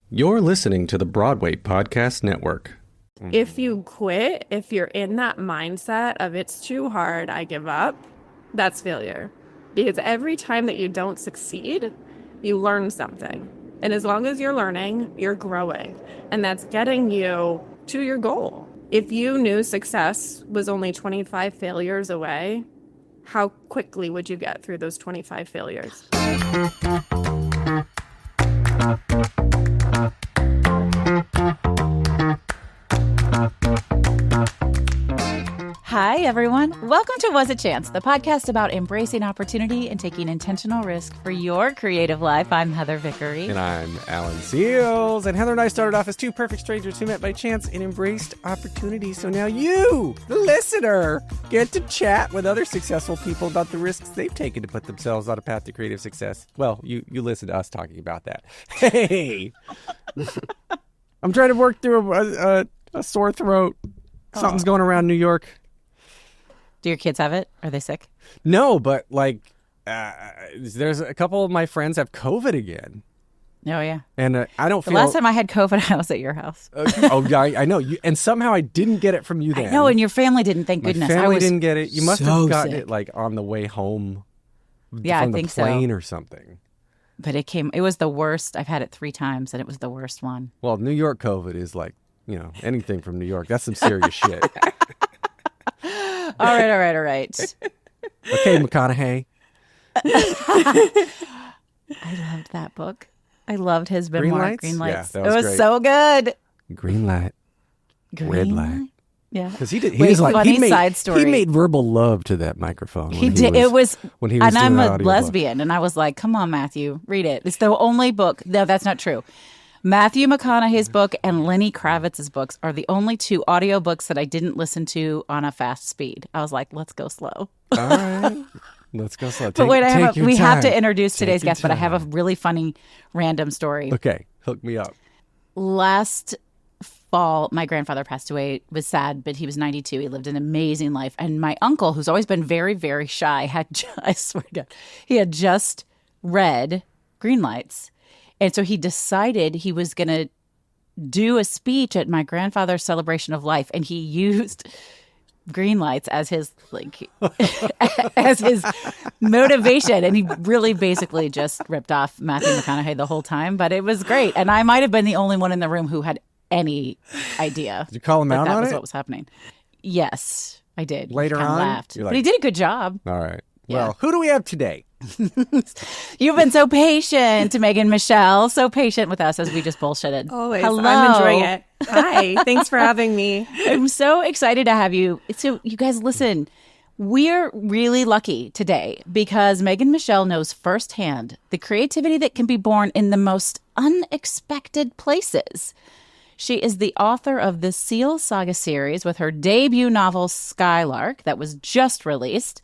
You're listening to the Broadway Podcast Network. If you quit, if you're in that mindset of it's too hard, I give up, that's failure. Because every time that you don't succeed, you learn something. And as long as you're learning, you're growing. And that's getting you to your goal. If you knew success was only 25 failures away, how quickly would you get through those 25 failures? Hi, everyone. Welcome to Was It Chance, the podcast about embracing opportunity and taking intentional risk for your creative life. I'm Heather Vickery. And I'm Alan Seales. And Heather and I started off as two perfect strangers who met by chance and embraced opportunity. So now you, the listener, get to chat with other successful people about the risks they've taken to put themselves on a path to creative success. Well, you listen to us talking about that. Hey! I'm trying to work through a sore throat. Something's going around New York. Do your kids have it? Are they sick? No, but there's a couple of my friends have COVID again. Oh, yeah. And I don't feel... The last time I had COVID, I was at your house. Yeah, I know. And somehow I didn't get it from you then. I know, and your family didn't, thank goodness. My family didn't get it. You must have gotten sick. it like on the way home from the plane or something. But it was the worst. I've had it 3 times, and it was the worst one. Well, New York COVID is like, anything from New York. That's some serious shit. All right. Okay, McConaughey. I loved that book. I loved his memoir, Green Lights. Yeah, that was great. So good. Green light, red light. Yeah, because side story. He made verbal love to that microphone. He did. It was when he was. And I'm a lesbian, and I was like, "Come on, Matthew, read it." It's the only book. No, that's not true. Matthew McConaughey's book and Lenny Kravitz's books are the only 2 audiobooks that I didn't listen to on a fast speed. I was like, let's go slow. All right. Let's go slow. But wait, we have to introduce today's guest, but I have a really funny random story. Okay, hook me up. Last fall, my grandfather passed away. It was sad, but he was 92. He lived an amazing life. And my uncle, who's always been very, very shy, I swear to God, he had just read Green Lights. And so he decided he was going to do a speech at my grandfather's celebration of life. And he used Green Lights as his as his motivation. And he really basically just ripped off Matthew McConaughey the whole time. But it was great. And I might have been the only one in the room who had any idea. Did you call him out on it? That was what was happening. Yes, I did. Later on? Laughed. But he did a good job. All right. Yeah. Well, who do we have today? You've been so patient, Megan Michelle. So patient with us as we just bullshitted. Always. Hello. I'm enjoying it. Hi. Thanks for having me. I'm so excited to have you. So you guys, listen, we're really lucky today because Megan Michelle knows firsthand the creativity that can be born in the most unexpected places. She is the author of the Seales Saga series with her debut novel, Skylark, that was just released.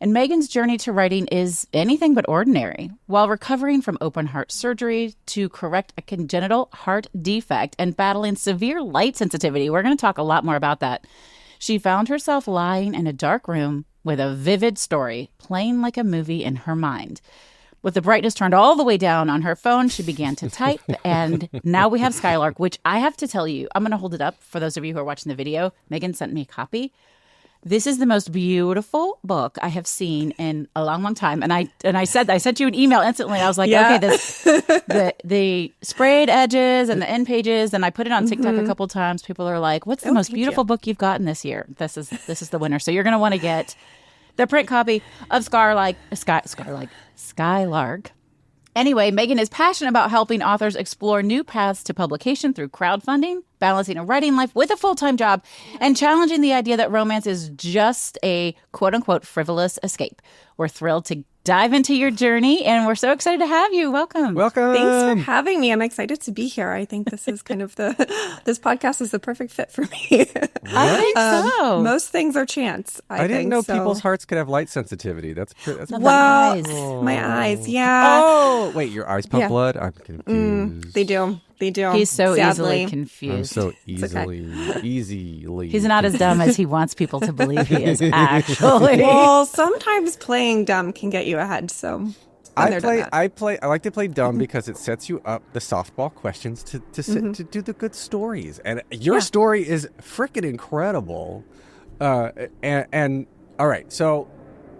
And Megan's journey to writing is anything but ordinary. While recovering from open heart surgery to correct a congenital heart defect and battling severe light sensitivity, we're going to talk a lot more about that. She found herself lying in a dark room with a vivid story playing like a movie in her mind. With the brightness turned all the way down on her phone, she began to type, and now we have Skylark, which I have to tell you, I'm going to hold it up for those of you who are watching the video. Megan sent me a copy. This is the most beautiful book I have seen in a long, long time. And I sent you an email instantly. I was like, okay, the sprayed edges and the end pages. And I put it on TikTok a couple times. People are like, what's the most beautiful book you've gotten this year? This is the winner. So you're going to want to get the print copy of Skylark. Anyway, Megan is passionate about helping authors explore new paths to publication through crowdfunding, balancing a writing life with a full-time job, and challenging the idea that romance is just a quote-unquote frivolous escape. We're thrilled to dive into your journey, and we're so excited to have you. Welcome. Welcome. Thanks for having me. I'm excited to be here. I think this is kind of this podcast is the perfect fit for me. I think so. Most things are chance. I didn't know so. People's hearts could have light sensitivity. That's well, eyes. My eyes, yeah. Oh, wait, your eyes pump blood? I'm confused. They do. He's so sadly. easily confused. I'm so easily. He's not as dumb as he wants people to believe he is, actually. Well, sometimes playing dumb can get you ahead, so Been there, done that. I like to play dumb because it sets you up the softball questions to do the good stories. And your story is freaking incredible. And all right, so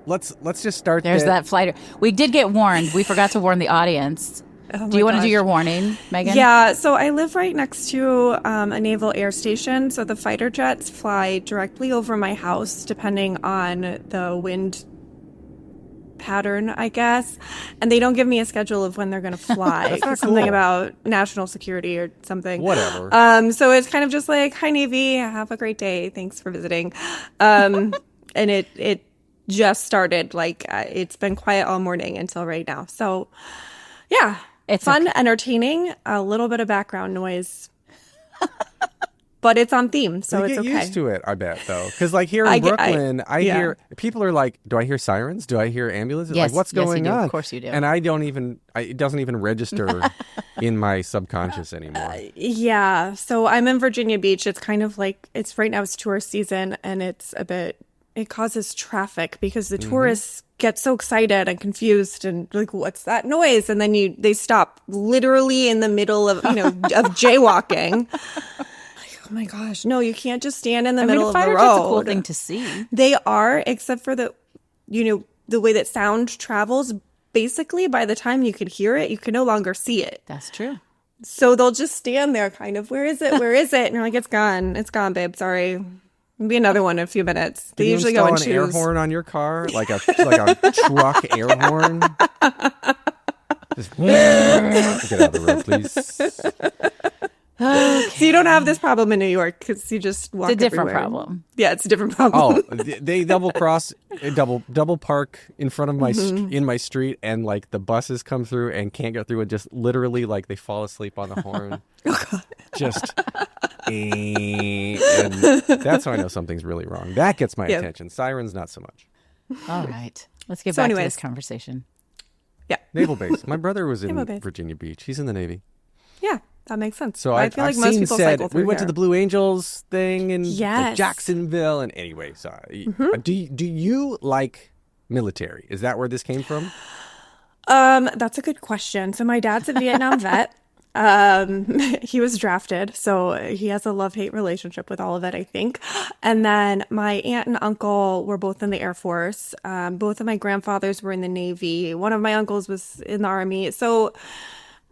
let's just start. There's that flight. We did get warned. We forgot to warn the audience. Do you want to do your warning, Megan? Yeah, so I live right next to a naval air station. So the fighter jets fly directly over my house, depending on the wind pattern, I guess. And they don't give me a schedule of when they're going to fly. Something about national security or something. Whatever. So it's kind of just like, hi, Navy, have a great day. Thanks for visiting. And it just started. Like, it's been quiet all morning until right now. So, yeah. It's fun, entertaining, a little bit of background noise, but it's on theme, so it's okay. You get used to it, I bet, though. Because like here in Brooklyn, I hear people are like, "Do I hear sirens? Do I hear ambulances? Yes, like, what's going on?" Of course you do. And it doesn't even register in my subconscious anymore. Yeah. So I'm in Virginia Beach. It's kind of like right now it's tourist season, and it causes traffic because the tourists get so excited and confused and like, what's that noise? And then they stop literally in the middle of, of jaywalking. Like, oh my gosh, no, you can't just stand in the middle of the road. It's a cool thing to see. They are, except for the way that sound travels. Basically, by the time you could hear it, you can no longer see it. That's true. So they'll just stand there kind of, where is it? Where is it? And you're like, it's gone. It's gone, babe. Sorry. Maybe another one in a few minutes. They usually go and choose. An air horn on your car, like a truck air horn. Just get out of the road, please. Okay. So you don't have this problem in New York because you just walk. It's a different everywhere. problem. Yeah, it's a different problem. Oh, they double park in front of my in my street, and like the buses come through and can't get through, and just literally like they fall asleep on the horn. Oh God. Just. And that's how I know something's really wrong. That gets my attention. Sirens, not so much. All right. Let's get back to this conversation. Yeah. Naval base. My brother was in Virginia Beach. He's in the Navy. Yeah, that makes sense. So I feel like most people cycle through we went to the Blue Angels thing in yes. Jacksonville. And anyway, so do you like military? Is that where this came from? That's a good question. So my dad's a Vietnam vet. He was drafted, so he has a love-hate relationship with all of it, I think. And then my aunt and uncle were both in the Air Force. Both of my grandfathers were in the Navy. One of my uncles was in the Army. So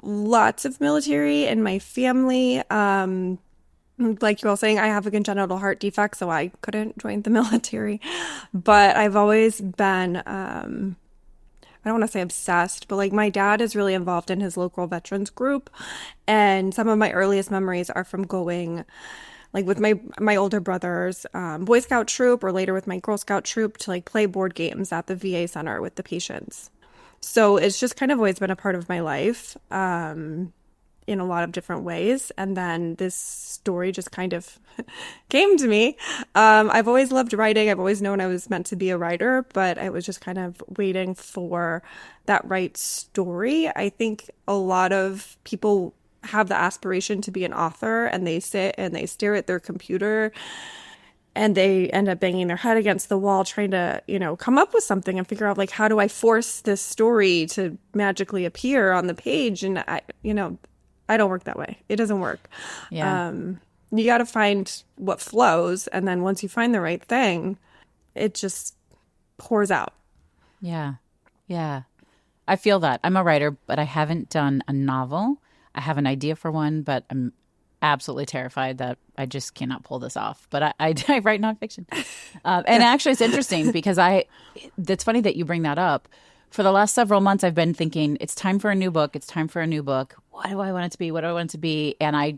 lots of military in my family. Like you're all saying, I have a congenital heart defect, so I couldn't join the military. But I've always been... I don't want to say obsessed, but like my dad is really involved in his local veterans group. And some of my earliest memories are from going like with my older brother's Boy Scout troop, or later with my Girl Scout troop, to like play board games at the VA center with the patients. So it's just kind of always been a part of my life in a lot of different ways. And then this story just kind of came to me. I've always loved writing. I've always known I was meant to be a writer, but I was just kind of waiting for that right story. I think a lot of people have the aspiration to be an author, and they sit and they stare at their computer and they end up banging their head against the wall trying to, come up with something and figure out, like, how do I force this story to magically appear on the page? And I don't work that way. It doesn't work. Yeah. You got to find what flows. And then once you find the right thing, it just pours out. Yeah. Yeah. I feel that. I'm a writer, but I haven't done a novel. I have an idea for one, but I'm absolutely terrified that I just cannot pull this off. But I write nonfiction. And actually, it's interesting because it's funny that you bring that up. For the last several months, I've been thinking, it's time for a new book. It's time for a new book. What do I want it to be? What do I want it to be? And I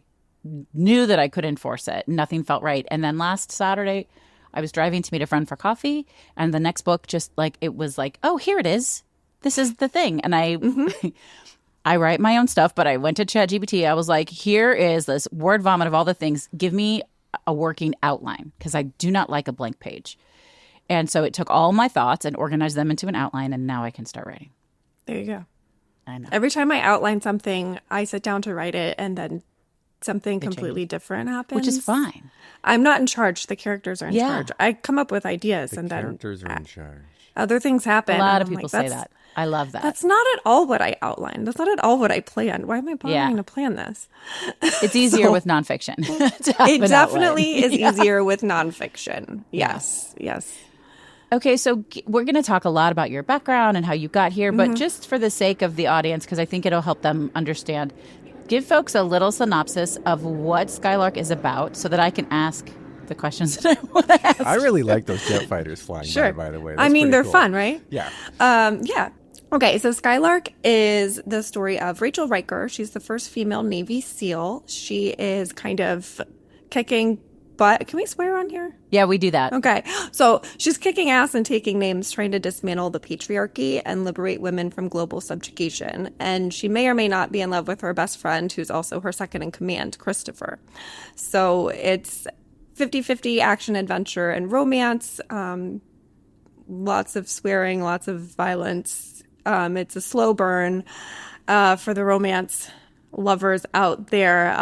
knew that I couldn't force it. Nothing felt right. And then last Saturday, I was driving to meet a friend for coffee. And the next book it was like, oh, here it is. This is the thing. And I write my own stuff, but I went to ChatGPT. I was like, here is this word vomit of all the things. Give me a working outline, because I do not like a blank page. And so it took all my thoughts and organized them into an outline, and now I can start writing. There you go. I know. Every time I outline something, I sit down to write it, and then something completely different happens. Which is fine. I'm not in charge. The characters are in charge. I come up with ideas, and then characters are in charge. Other things happen. A lot of people say that. I love that. That's not at all what I outlined. That's not at all what I planned. Why am I bothering to plan this? It's easier with nonfiction. It definitely is easier with nonfiction. Yes. Okay, so we're going to talk a lot about your background and how you got here, but just for the sake of the audience, because I think it'll help them understand, give folks a little synopsis of what Skylark is about so that I can ask the questions that I want to ask. I really like those jet fighters flying by the way. I mean, they're cool. fun, right? Yeah. Yeah. Okay, so Skylark is the story of Rachel Riker. She's the first female Navy SEAL. She is kind of kicking butt. Can we swear on here? Yeah, we do that. Okay. So she's kicking ass and taking names, trying to dismantle the patriarchy and liberate women from global subjugation. And she may or may not be in love with her best friend, who's also her second in command, Christopher. So it's 50-50 action, adventure, and romance. Lots of swearing, lots of violence. It's a slow burn for the romance lovers out there.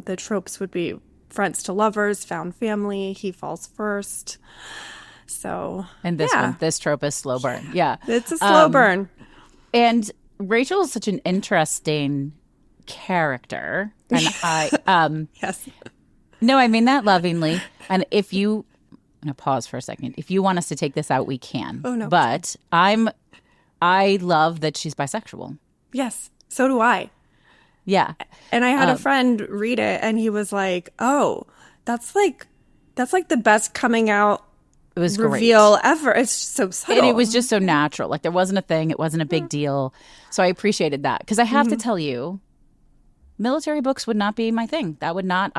The tropes would be friends to lovers, found family, he falls first. So, and this trope is slow burn. Yeah. It's a slow burn. And Rachel is such an interesting character. And I, yes. No, I mean that lovingly. And I'm going to pause for a second. If you want us to take this out, we can. Oh, no. But I love that she's bisexual. Yes. So do I. Yeah. And I had a friend read it and he was like, oh, that's like the best coming out it was reveal great. ever. It's just so subtle. And it was just so natural. Like there wasn't a thing. It wasn't a big deal. So I appreciated that. Because I have to tell you, military books would not be my thing. I would not.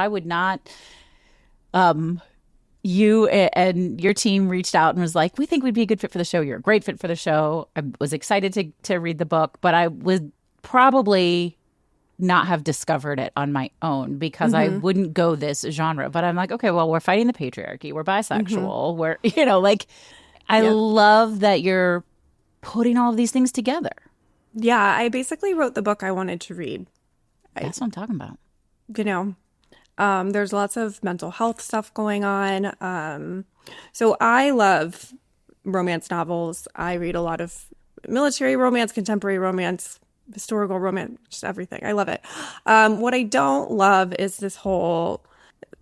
You and your team reached out and was like, we think we'd be a good fit for the show. You're a great fit for the show. I was excited to read the book, but I would probably not have discovered it on my own because I wouldn't go this genre. But I'm like, okay, well, we're fighting the patriarchy. We're bisexual. We're, I love that you're putting all of these things together. Yeah, I basically wrote the book I wanted to read. That's what I'm talking about. There's lots of mental health stuff going on. So I love romance novels. I read a lot of military romance, contemporary romance, historical romance, just everything. I love it. What I don't love is this whole,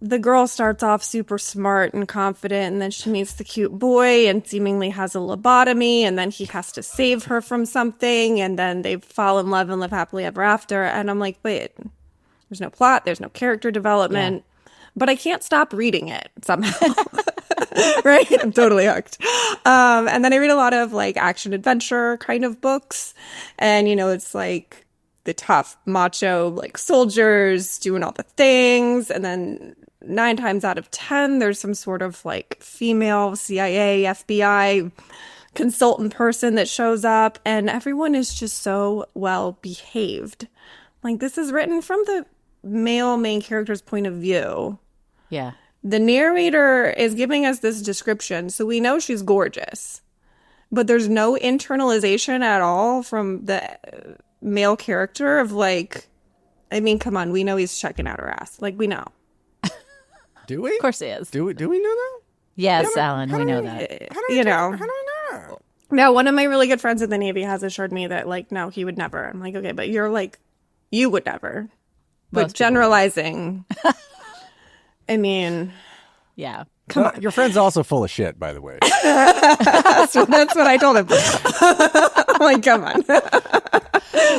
the girl starts off super smart and confident, and then she meets the cute boy and seemingly has a lobotomy, and then he has to save her from something, and then they fall in love and live happily ever after. And I'm like, wait, there's no plot, there's no character development, but I can't stop reading it somehow. Right? I'm totally hooked. And then I read a lot of like action adventure kind of books. And, it's like the tough macho like soldiers doing all the things. And then 9 times out of 10, there's some sort of like female CIA, FBI consultant person that shows up. And everyone is just so well behaved. Like this is written from the male main character's point of view. Yeah. The narrator is giving us this description, so we know she's gorgeous. But there's no internalization at all from the male character of like, I mean, come on, we know he's checking out her ass. Like, we know. Do we? Of course he is. Do we know that? Yes, Alan, we know that. How do we know? Now, one of my really good friends in the Navy has assured me that, like, no, he would never. I'm like, okay, but you're like, you would never. But Most generalizing... I mean, yeah. Come on. Your friend's also full of shit, by the way. that's what I told him. I'm like, come on.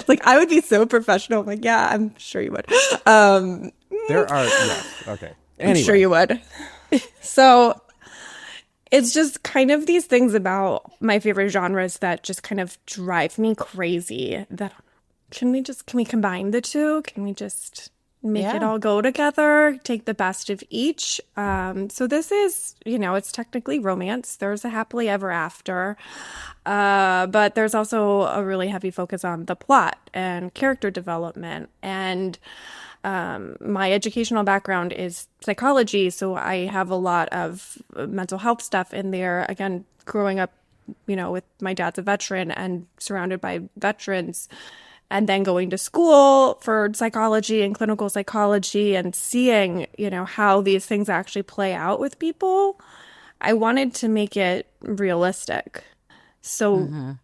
Like, I would be so professional. I'm like, yeah, I'm sure you would. There are, yeah, okay. Anyway. I'm sure you would. So it's just kind of these things about my favorite genres that just kind of drive me crazy. That can we combine the two? Can we just make it all go together, take the best of each? So this is, it's technically romance. There's a happily ever after. But there's also a really heavy focus on the plot and character development. And my educational background is psychology, so I have a lot of mental health stuff in there. Again, growing up, with my dad's a veteran and surrounded by veterans, and then going to school for psychology and clinical psychology and seeing, how these things actually play out with people, I wanted to make it realistic. So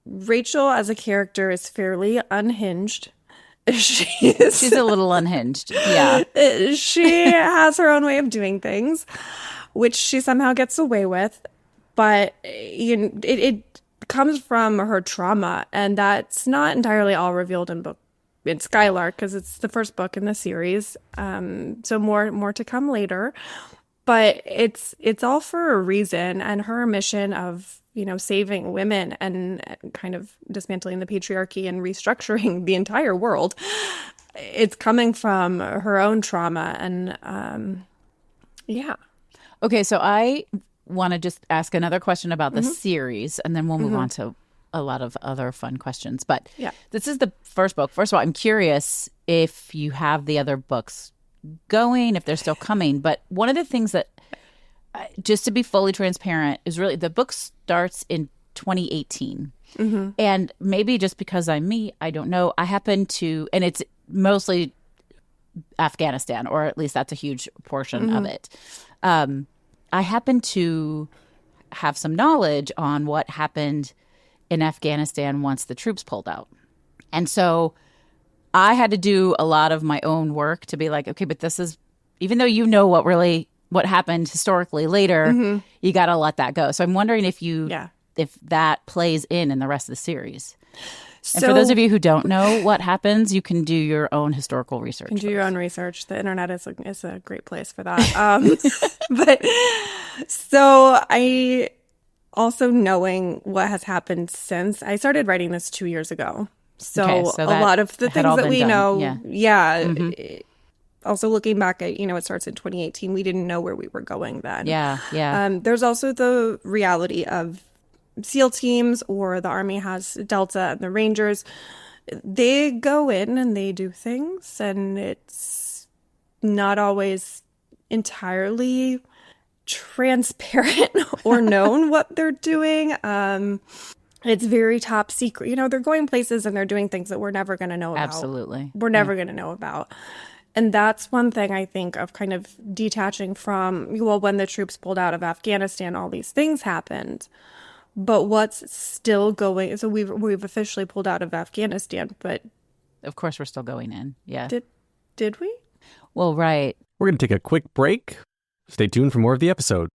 Rachel as a character is fairly unhinged. She's a little unhinged. Yeah. She has her own way of doing things, which she somehow gets away with. But it comes from her trauma, and that's not entirely all revealed in Skylark, because it's the first book in the series. So more to come later. But it's all for a reason, and her mission of saving women and kind of dismantling the patriarchy and restructuring the entire world, it's coming from her own trauma. And yeah. Okay, so I want to just ask another question about the series, and then we'll move on to a lot of other fun questions. But this is the first book. First of all, I'm curious if you have the other books going, if they're still coming. But one of the things that, just to be fully transparent, is really the book starts in 2018. And maybe just because I'm me, I don't know. I happen to, and it's mostly Afghanistan, or at least that's a huge portion of it. I happen to have some knowledge on what happened in Afghanistan once the troops pulled out. And so I had to do a lot of my own work to be like, okay, but this is, even though what happened historically later, you got to let that go. So I'm wondering if if that plays in the rest of the series. And for those of you who don't know what happens, you can do your own historical research. You can do your own research. The internet is a great place for that. But so I also, knowing what has happened since, I started writing this 2 years ago. So a lot of the things that we know, also looking back at, it starts in 2018. We didn't know where we were going then. Yeah. There's also the reality of SEAL teams, or the Army has Delta and the Rangers. They go in and they do things, and it's not always entirely transparent or known what they're doing. It's very top secret. They're going places and they're doing things that we're never going to know about. Absolutely. We're never going to know about. And that's one thing I think of, kind of detaching from, when the troops pulled out of Afghanistan, all these things happened. But what's still going? So we've officially pulled out of Afghanistan, but of course we're still going in. Yeah. Did we? Well, right. We're going to take a quick break. Stay tuned for more of the episode.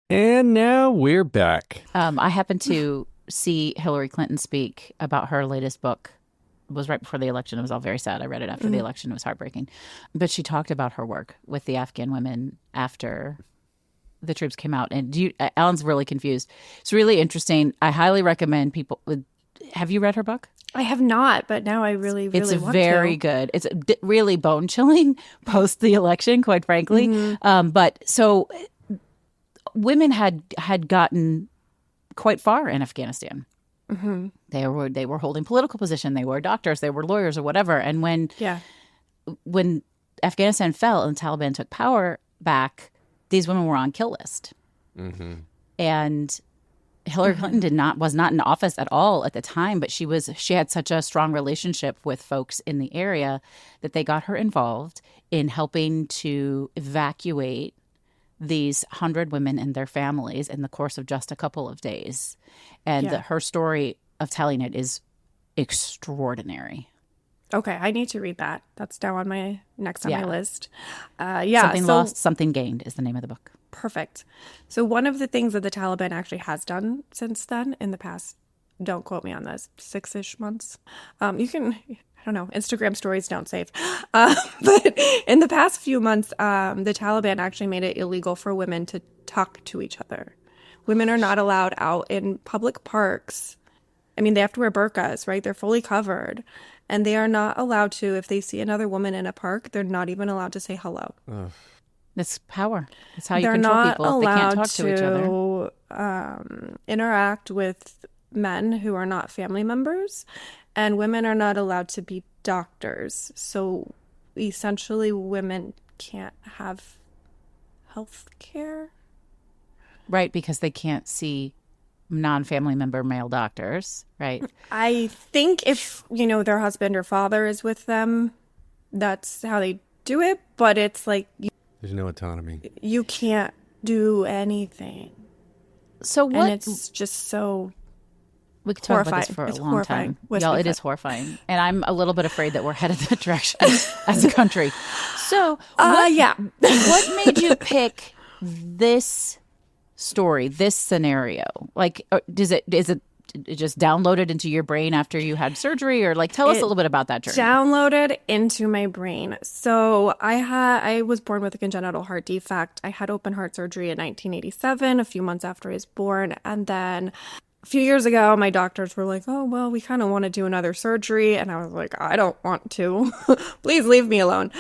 And now we're back. I happened to see Hillary Clinton speak about her latest book. It was right before the election. It was all very sad. I read it after the election. It was heartbreaking. But she talked about her work with the Afghan women after the troops came out. And Ellen's really confused. It's really interesting. I highly recommend people. Have you read her book? I have not, but now I really want to. It's very good. It's really bone chilling post the election, quite frankly. But so women had gotten quite far in Afghanistan. They were holding political position. They were doctors. They were lawyers, or whatever. And when Afghanistan fell and the Taliban took power back, these women were on kill list. And Hillary Clinton was not in office at all at the time, but she had such a strong relationship with folks in the area that they got her involved in helping to evacuate these 100 women and their families in the course of just a couple of days. And her story of telling it is extraordinary. Okay, I need to read that. That's down on my next on my list. Something Lost, Something Gained is the name of the book. Perfect. So one of the things that the Taliban actually has done since then, in the past, don't quote me on this, 6-ish months. You can, I don't know, Instagram stories don't save. But in the past few months, the Taliban actually made it illegal for women to talk to each other. Women are not allowed out in public parks. I mean, they have to wear burqas, right? They're fully covered. And they are not allowed to, if they see another woman in a park, they're not even allowed to say hello. That's power. That's how you control people. They can't talk to each other. They're not allowed to interact with men who are not family members. And women are not allowed to be doctors. So essentially, women can't have health care. Right, because they can't see non-family member male doctors, right? I think if, their husband or father is with them, that's how they do it. But it's like, there's no autonomy. You can't do anything. So what? And it's just so We could talk about this Horrifying. for a It's long horrifying. time. Wish Y'all, we it is could. horrifying. And I'm a little bit afraid that we're headed that direction as a country. So Yeah. what made you pick this story, this scenario? Like, is it just downloaded into your brain after you had surgery, or like tell us a little bit about that journey? Downloaded into my brain. So I was born with a congenital heart defect. I had open heart surgery in 1987, a few months after I was born, and then a few years ago, my doctors were like, oh, well, we kind of want to do another surgery. And I was like, I don't want to. Please leave me alone.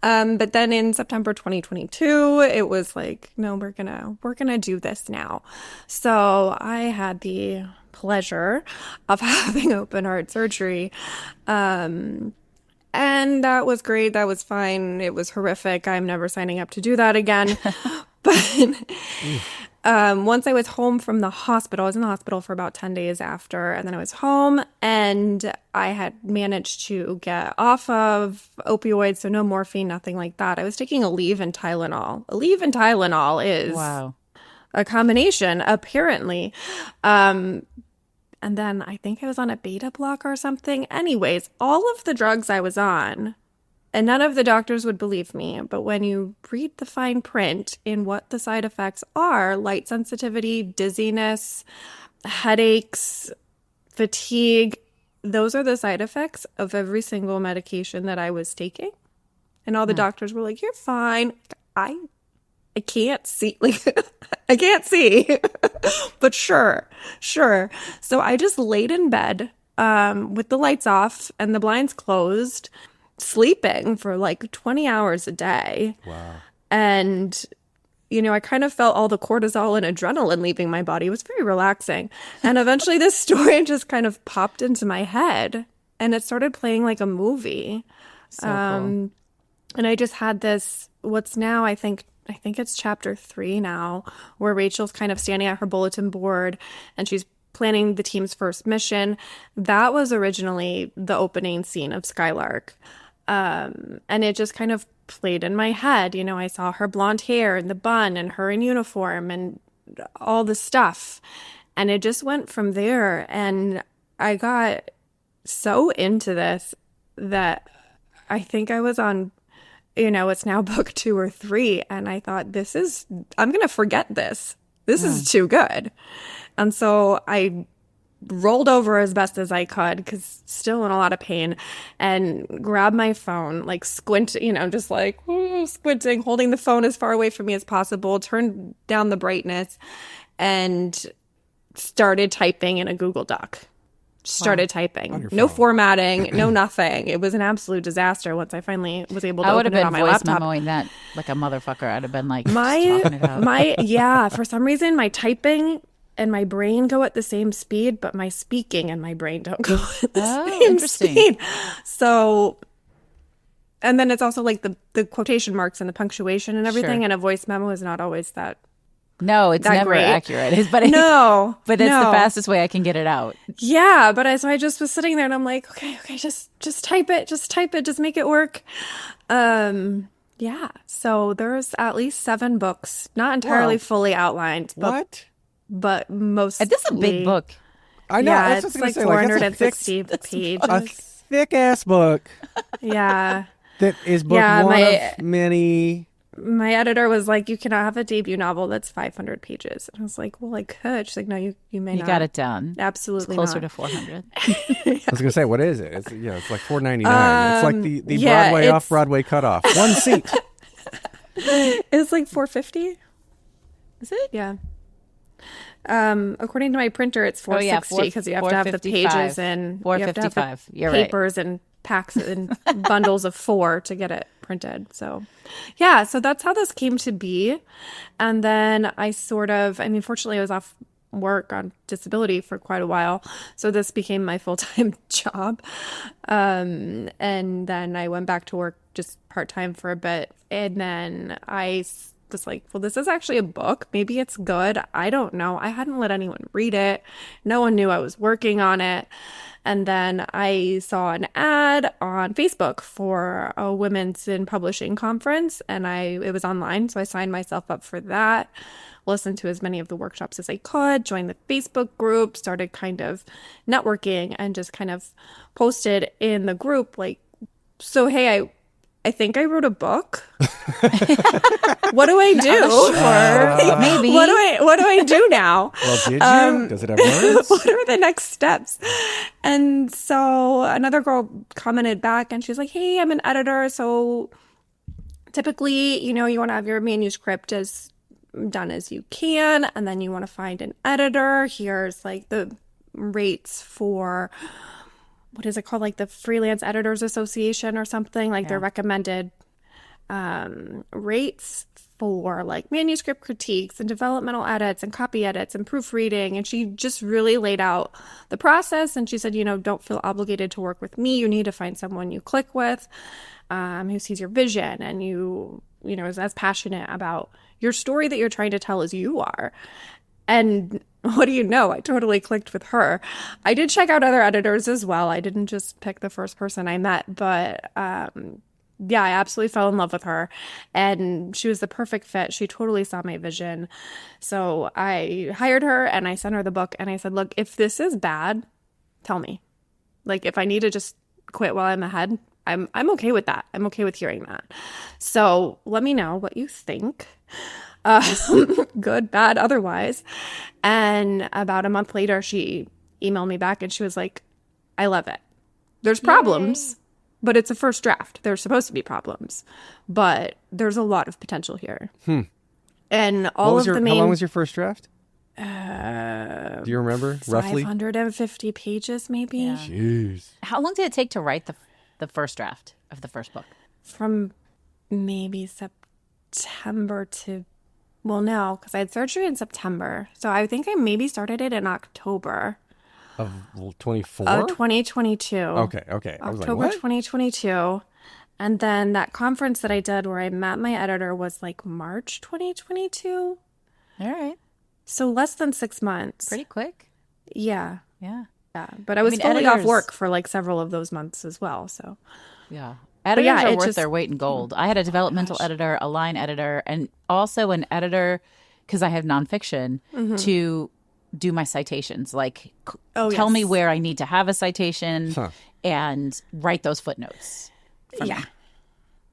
But then in September 2022, it was like, no, we're gonna do this now. So I had the pleasure of having open heart surgery. And that was great. That was fine. It was horrific. I'm never signing up to do that again. But once I was home from the hospital, I was in the hospital for about 10 days after, and then I was home and I had managed to get off of opioids, so no morphine, nothing like that. I was taking Aleve and Tylenol. Aleve and Tylenol is a combination, apparently. And then I think I was on a beta blocker or something. Anyways, all of the drugs I was on, and none of the doctors would believe me, but when you read the fine print in what the side effects are, light sensitivity, dizziness, headaches, fatigue, those are the side effects of every single medication that I was taking. And all the doctors were like, you're fine. I can't see, like, I can't see, but sure. So I just laid in bed with the lights off and the blinds closed, sleeping for like 20 hours a day. Wow. And, I kind of felt all the cortisol and adrenaline leaving my body. It was very relaxing. And eventually this story just kind of popped into my head and it started playing like a movie. So cool. And I just had this, what's now, I think it's chapter 3 now, where Rachel's kind of standing at her bulletin board and she's planning the team's first mission. That was originally the opening scene of Skylark. And it just kind of played in my head. I saw her blonde hair and the bun and her in uniform and all the stuff. And it just went from there. And I got so into this that I think I was on, it's now book 2 or 3. And I thought, I'm going to forget this. This is too good. And so I rolled over as best as I could, because still in a lot of pain, and grabbed my phone, like just like squinting, holding the phone as far away from me as possible, turned down the brightness, and started typing in a Google Doc. Typing. No formatting, no nothing. It was an absolute disaster once I finally was able to open it on my laptop. I would have been voice memoing that like a motherfucker. I'd have been like, talking it out. For some reason, my typing and my brain go at the same speed, but my speaking and my brain don't go at the same speed. So, and then it's also like the quotation marks and the punctuation and everything, and a voice memo is not always that. No, it's never great. Accurate. But it's the fastest way I can get it out. Yeah, but so I just was sitting there and I'm like, okay, just type it, just make it work. Yeah. So there's at least 7 books, not entirely fully outlined. But mostly. This is a big book. I know. Yeah, that's it's what I was like gonna say. 460 pages. A thick ass book. Yeah. That is book one of many. My editor was like, you cannot have a debut novel that's 500 pages. And I was like, well, I could. She's like, no, you may not. You got it done. Absolutely it's closer not. to 400. I was going to say, what is it? It's like $4.99. It's like the Broadway off-Broadway cutoff. One seat. It's like $4.50. Is it? Yeah. According to my printer, it's $4.60 because you have to have the pages and $4.55. You're papers and packs and bundles of 4 to get it printed. So, yeah. So that's how this came to be. And then fortunately, I was off work on disability for quite a while, so this became my full-time job. And then I went back to work just part-time for a bit, and then I was like, well, this is actually a book. Maybe it's good. I don't know. I hadn't let anyone read it. No one knew I was working on it. And then I saw an ad on Facebook for a women's in publishing conference, and it was online, so I signed myself up for that. Listened to as many of the workshops as I could, joined the Facebook group, started kind of networking, and just kind of posted in the group like, so hey, I think I wrote a book. What do I do? Maybe. What do I do now? Well, did you? Does it have words? What are the next steps? And so another girl commented back, and she's like, hey, I'm an editor. So typically, you want to have your manuscript as done as you can, and then you want to find an editor. Here's like the rates for, what is it called? Like the Freelance Editors Association or something, like their recommended rates for like manuscript critiques and developmental edits and copy edits and proofreading. And she just really laid out the process. And she said, don't feel obligated to work with me. You need to find someone you click with, who sees your vision and is as passionate about your story that you're trying to tell as you are. And what do you know? I totally clicked with her. I did check out other editors as well. I didn't just pick the first person I met, but yeah, I absolutely fell in love with her, and she was the perfect fit. She totally saw my vision. So I hired her and I sent her the book, and I said, look, if this is bad, tell me. Like, if I need to just quit while I'm ahead, I'm okay with that. I'm okay with hearing that. So let me know what you think. Good, bad, otherwise. And about a month later, she emailed me back and she was like, I love it. There's problems, but it's a first draft. There's supposed to be problems, but there's a lot of potential here. And all of the main... How long was your first draft? Do you remember, roughly? 550 pages, maybe. Yeah. Jeez. How long did it take to write the first draft of the first book? From maybe September to... Well, no, because I had surgery in September. So I think I maybe started it in October. Of 24? 2022. Okay. I was like, October what? 2022. And then that conference that I did where I met my editor was like March 2022. All right. So less than 6 months. Pretty quick. Yeah. Yeah. But I was fully editors... off work for like several of those months as well. So yeah. Editors are it worth just... their weight in gold. I had a developmental editor, a line editor, and also an editor, because I have nonfiction, to do my citations. Like, tell me where I need to have a citation and write those footnotes. Yeah.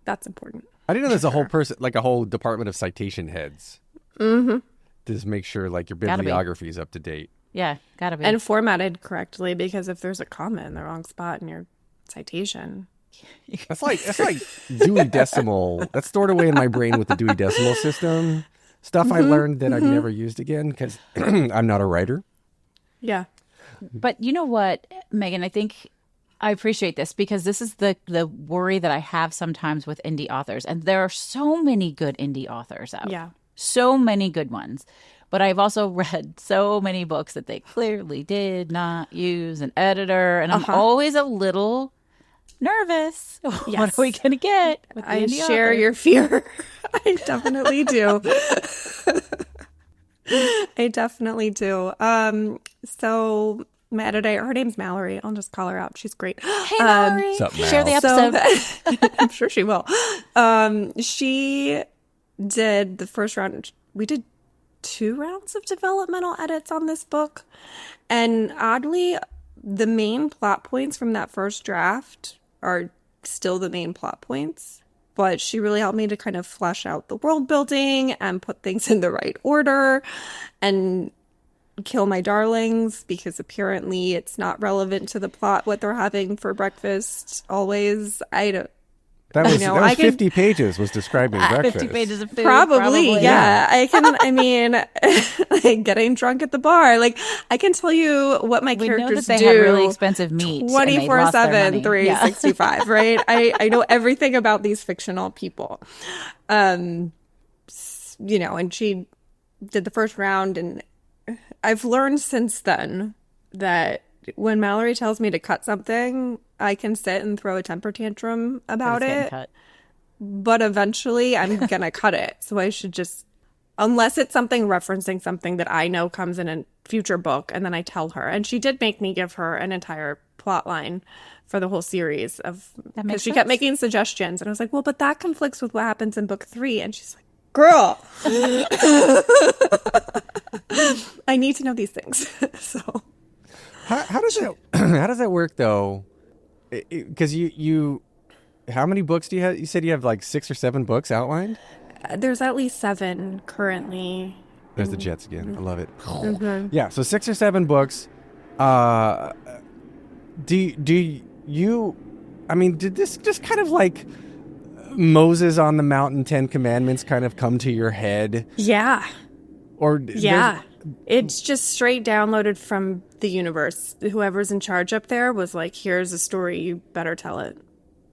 That's important. I didn't know there's a whole person, like a whole department of citation heads. To just make sure like your bibliography is up to date. Yeah, gotta be. And formatted correctly, because if there's a comma in the wrong spot in your citation... That's like Dewey Decimal. That's stored away in my brain with the Dewey Decimal System. Stuff I learned that I've never used again because I'm not a writer. Yeah. But you know what, Megan, I think I appreciate this because this is the worry that I have sometimes with indie authors. And there are so many good indie authors out. Yeah. So many good ones. But I've also read so many books that they clearly did not use an editor. And I'm always a little... nervous. Yes. What are we going to get? I share your fear. I definitely do. I definitely do. So my editor, her name's Mallory. I'll just call her out. She's great. Hey, Mallory. What's up, Mal? Share the episode. So, I'm sure she will. She did the first round. We did 2 rounds of developmental edits on this book. And oddly, the main plot points from that first draft are still the main plot points, but she really helped me to kind of flesh out the world building and put things in the right order and kill my darlings, because apparently it's not relevant to the plot what they're having for breakfast always. That was 50 pages was describing breakfast. 50 pages of food. Probably, yeah. I mean, like getting drunk at the bar. Like, I can tell you what my characters they do. have really expensive meat. 24/7, 365, right? I know everything about these fictional people. And she did the first round, and I've learned since then that when Mallory tells me to cut something, I can sit and throw a temper tantrum about it. but eventually I'm going to cut it. So I should just, unless it's something referencing something that I know comes in a future book, and then I tell her. And she did make me give her an entire plot line for the whole series of, because she kept making suggestions. And I was like, well, but that conflicts with what happens in book 3. And she's like, girl, I need to know these things. So how does it how does that work though? Because you how many books do you have? You said you have like 6 or 7 books outlined. There's at least 7 currently. There's the jets again. I love it. Yeah, so 6 or 7 books. Do you? I mean, did this just kind of like Moses on the mountain, 10 Commandments kind of come to your head? Yeah. Or yeah, it's just straight downloaded from the universe. Whoever's in charge up there was like, here's a story, you better tell it.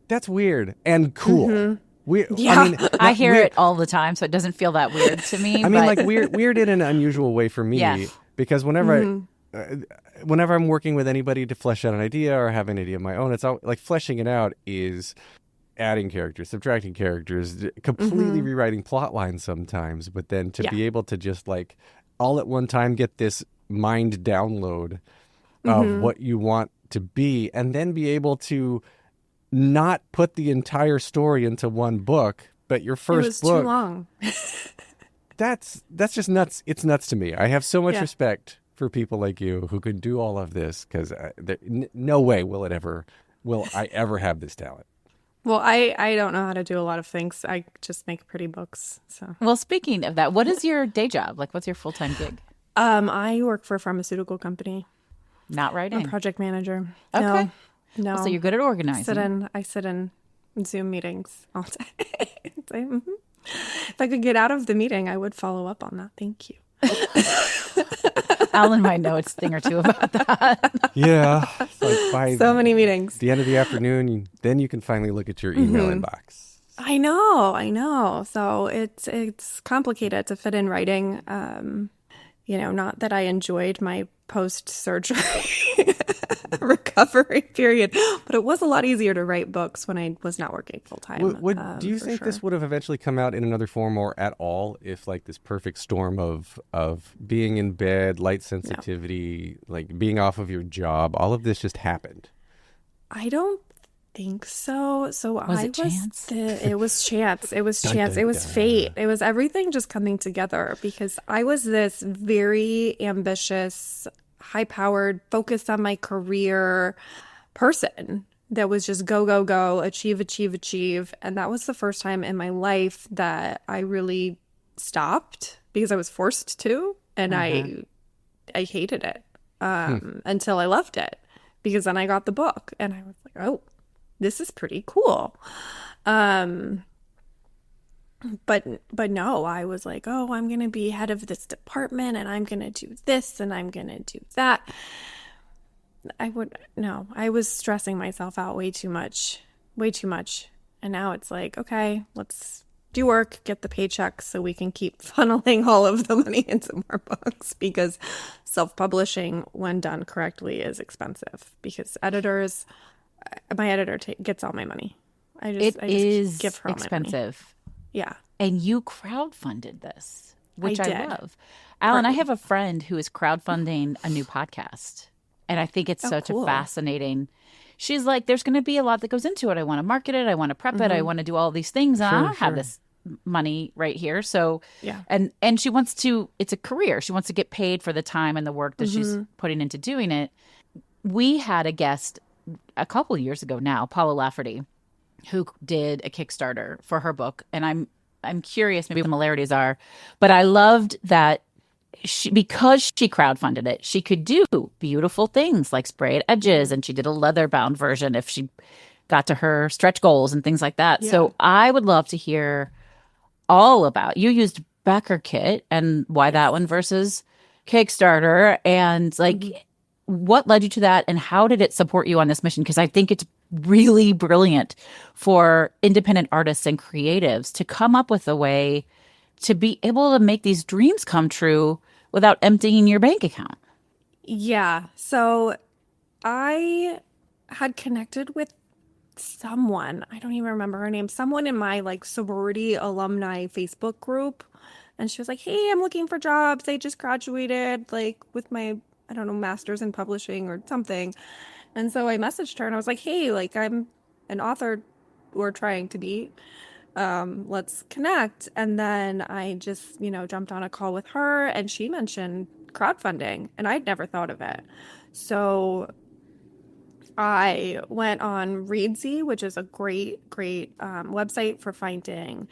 That's weird and cool. Yeah. I mean, I hear it all the time, so it doesn't feel that weird to me. I mean, like weird in an unusual way for me, because whenever whenever I'm working with anybody to flesh out an idea or have an idea of my own, it's all, like fleshing it out is adding characters, subtracting characters, completely rewriting plot lines sometimes, but then to be able to just like all at one time get this mind download of what you want to be, and then be able to not put the entire story into one book, but your first book. It was too long. That's just nuts. It's nuts to me. I have so much respect for people like you who can do all of this, because no way will I ever have this talent. Well, I don't know how to do a lot of things. I just make pretty books. So. Well, speaking of that, what is your day job? Like, what's your full-time gig? I work for a pharmaceutical company. Not writing. I'm a project manager. Okay. No. So you're good at organizing. I sit in Zoom meetings all day. If I could get out of the meeting, I would follow up on that. Thank you. Alan might know a thing or two about that. Yeah. It's like by so many meetings. The end of the afternoon, then you can finally look at your email inbox. I know. So it's complicated to fit in writing. Not that I enjoyed my post-surgery recovery period, but it was a lot easier to write books when I was not working full-time. Do you think this would have eventually come out in another form or at all if like this perfect storm of being in bed, light sensitivity, like being off of your job, all of this just happened? I don't think so. So it was chance? It was chance. It was Dun, chance. dun, It was dun. fate. It was everything just coming together, because I was this very ambitious, high-powered, focused on my career person that was just go, go, go, achieve, achieve, achieve. And that was the first time in my life that I really stopped, because I was forced to, and I hated it until I loved it, because then I got the book and I was like, oh, this is pretty cool. But no, I was like, oh, I'm going to be head of this department, and I'm going to do this, and I'm going to do that. I was stressing myself out way too much. And now it's like, okay, let's do work, get the paycheck so we can keep funneling all of the money into more books, because self-publishing, when done correctly, is expensive, because my editor gets all my money. I just give her all expensive. my money. Yeah. And you crowdfunded this, which I did. love. Alan, I have a friend who is crowdfunding a new podcast, and I think it's such a fascinating. She's like, there's going to be a lot that goes into it. I want to market it. I want to prep it. I want to do all these things. And I don't have this money right here. So, and she wants to, it's a career. She wants to get paid for the time and the work that she's putting into doing it. We had a guest a couple years ago now, Paula Lafferty, who did a Kickstarter for her book. And I'm curious maybe what the similarities are, but I loved that because she crowdfunded it, she could do beautiful things like sprayed edges, and she did a leather bound version if she got to her stretch goals and things like that. Yeah. So I would love to hear all about, you used Becker Kit and why that one versus Kickstarter, and like what led you to that, and how did it support you on this mission? Because I think it's really brilliant for independent artists and creatives to come up with a way to be able to make these dreams come true without emptying your bank account. Yeah. So I had connected with someone, I don't even remember her name, someone in my like sorority alumni Facebook group. And she was like, hey, I'm looking for jobs. I just graduated like with my, I don't know, master's in publishing or something. And so I messaged her and I was like, hey, like I'm an author or trying to be. Let's connect. And then I just, jumped on a call with her and she mentioned crowdfunding and I'd never thought of it. So I went on Readsy, which is a great, great website for finding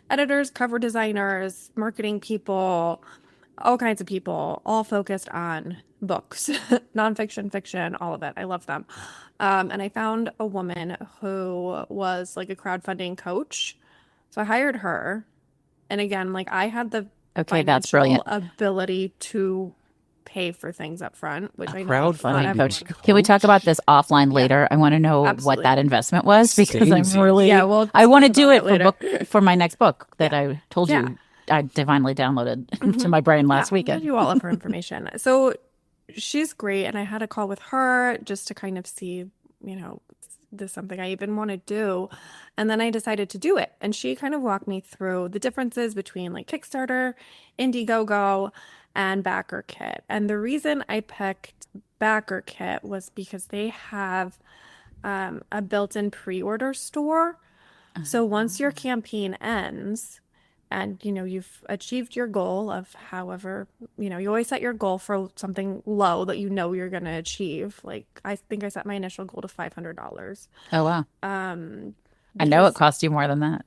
editors, cover designers, marketing people, all kinds of people, all focused on books, nonfiction, fiction, all of it. I love them. And I found a woman who was like a crowdfunding coach. So I hired her. And again, like I had the Okay, that's financial brilliant. ability to pay for things up front, which I know not crowdfunding everyone Coach, can we talk about this offline Yeah, later? I want to know what absolutely. that investment was because I'm Stacey. really, Yeah, we'll I want to talk do about it it for later. for my next book that Yeah. I told Yeah. you I divinely downloaded to my brain last We'll weekend. give you all of her information. So she's great, and I had a call with her just to kind of see, this is something I even want to do. And then I decided to do it. And she kind of walked me through the differences between like Kickstarter, Indiegogo, and BackerKit. And the reason I picked BackerKit was because they have a built-in pre-order store. So once your campaign ends and you've achieved your goal of however, you always set your goal for something low that you're going to achieve. Like I think I set my initial goal to $500. Oh, wow. I know it Because cost you more than that.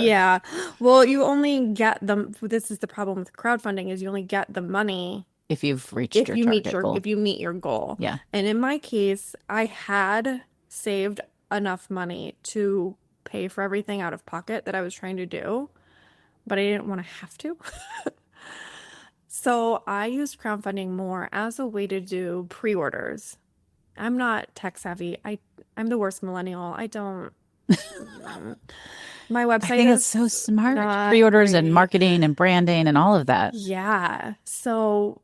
yeah, well, you only get them. This is the problem with crowdfunding is you only get the money If you've reached if your you meet target goal. if you meet your goal. Yeah. And in my case, I had saved enough money to pay for everything out of pocket that I was trying to do, but I didn't want to have to. So I used crowdfunding more as a way to do pre-orders. I'm not tech savvy. I'm the worst millennial. I don't. My I website think it's is so smart. not Pre-orders and great. marketing and branding and all of that. Yeah. So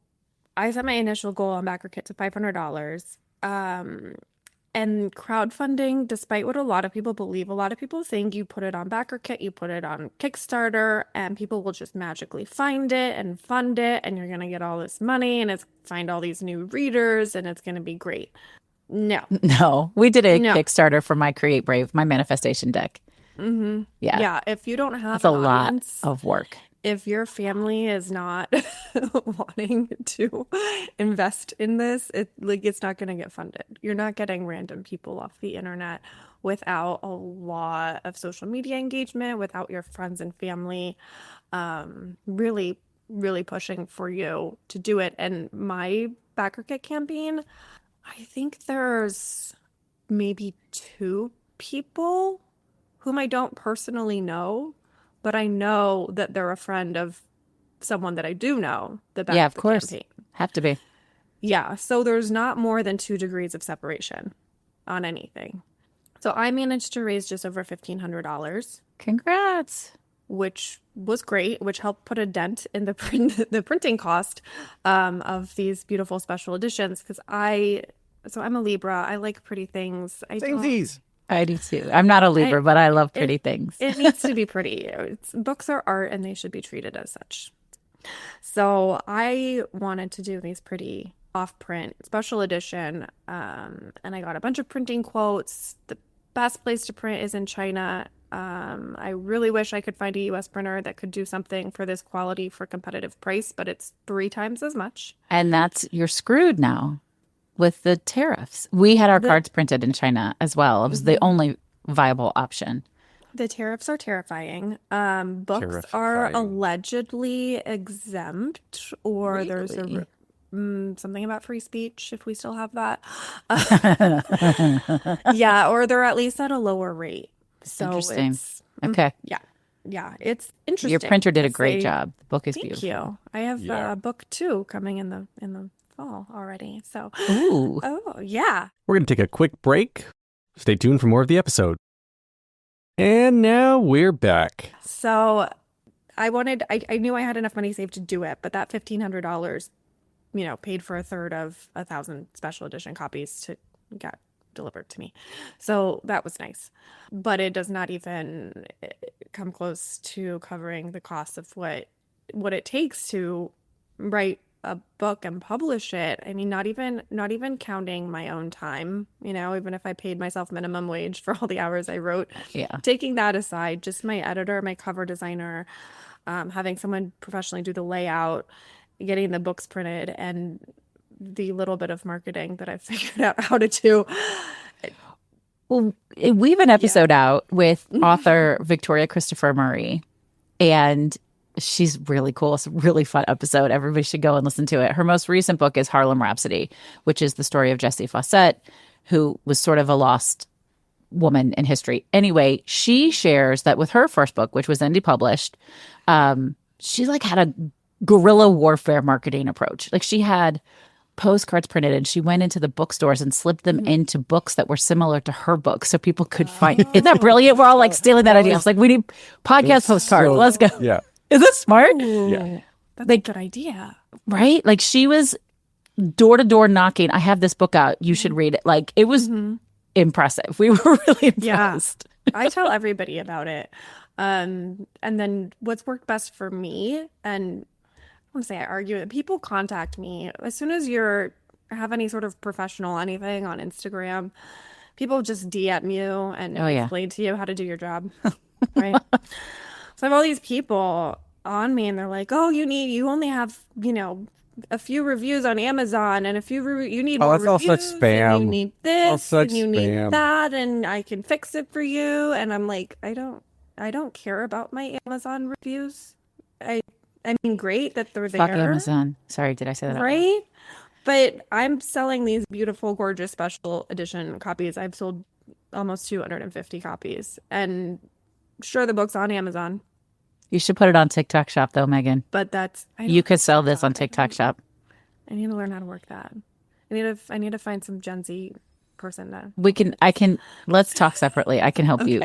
I set my initial goal on BackerKit to $500. And crowdfunding, despite what a lot of people believe, a lot of people think you put it on BackerKit, you put it on Kickstarter, and people will just magically find it and fund it, and you're going to get all this money, and find all these new readers, and it's going to be great. No. No, we did a No. Kickstarter for my Create Brave, my manifestation deck. Mm-hmm. Yeah. Yeah. If you don't have That's a an lot audience, of work. if your family is not wanting to invest in this, it's not going to get funded. You're not getting random people off the internet without a lot of social media engagement, without your friends and family really, really pushing for you to do it. And my BackerKit campaign, I think there's maybe 2 people whom I don't personally know, but I know that they're a friend of someone that I do know that backed Yeah, of the course. campaign. Have to be. Yeah, so there's not more than 2 degrees of separation on anything. So I managed to raise just over $1,500, Congrats. which was great, which helped put a dent in the printing cost of these beautiful special editions. Because I'm a Libra. I like pretty things. Samesies. I do too. I'm not a Libra, but I love pretty things. It needs to be pretty. Books are art and they should be treated as such. So I wanted to do these pretty off-print special edition, and I got a bunch of printing quotes. The best place to print is in China. I really wish I could find a US printer that could do something for this quality for competitive price, but it's 3 times as much. And you're screwed now with the tariffs. We had our cards printed in China as well. It was the only viable option. The tariffs are terrifying. Books are allegedly exempt, or there's something about free speech, if we still have that. Yeah, or they're at least at a lower rate. So Interesting. it's Okay. yeah, it's interesting. Your printer did a because great job. The book is Thank beautiful. you. I have book 2 coming in the fall already. So Ooh. oh yeah. We're going to take a quick break. Stay tuned for more of the episode. And now we're back. So I knew I had enough money saved to do it, but that $1,500, paid for a third of 1,000 special edition copies to get delivered to me. So that was nice. But it does not even come close to covering the cost of what it takes to write a book and publish it. I mean, not even counting my own time, even if I paid myself minimum wage for all the hours I wrote. Yeah. Taking that aside, just my editor, my cover designer, having someone professionally do the layout, getting the books printed, and the little bit of marketing that I've figured out how to do. Well, we have an episode out with author Victoria Christopher Murray, and she's really cool. It's a really fun episode. Everybody should go and listen to it. Her most recent book is Harlem Rhapsody, which is the story of Jessie Fauset, who was sort of a lost woman in history. Anyway, she shares that with her first book, which was indie published, she had a guerrilla warfare marketing approach. Like, she had postcards printed and she went into the bookstores and slipped them into books that were similar to her book so people could find. Isn't that brilliant? We're all like stealing that idea. It's like, we need podcast postcards. Let's go. Yeah. Is that smart? Yeah. That's a good idea. Right? Like, she was door to door knocking. I have this book out. You should read it. Like, it was impressive. We were really impressed. Yeah. I tell everybody about it. And then what's worked best for me, and I want to say I argue it, people contact me as soon as have any sort of professional anything on Instagram. People just DM you and explain to you how to do your job. Right? So I have all these people on me and they're like, oh, you only have, a few reviews on Amazon and you need more that's all reviews. such spam. And you need this and you spam. need that and I can fix it for you. And I'm like, I don't care about my Amazon reviews. I mean, great that they're there. Fuck Amazon. Sorry, did I say that? Right? But I'm selling these beautiful, gorgeous special edition copies. I've sold almost 250 copies. And sure, the book's on Amazon. You should put it on TikTok Shop, though, Megan. But you could sell this on TikTok Shop. I need to learn how to work that. I need to find some Gen Z person to. Let's talk separately. I can help you.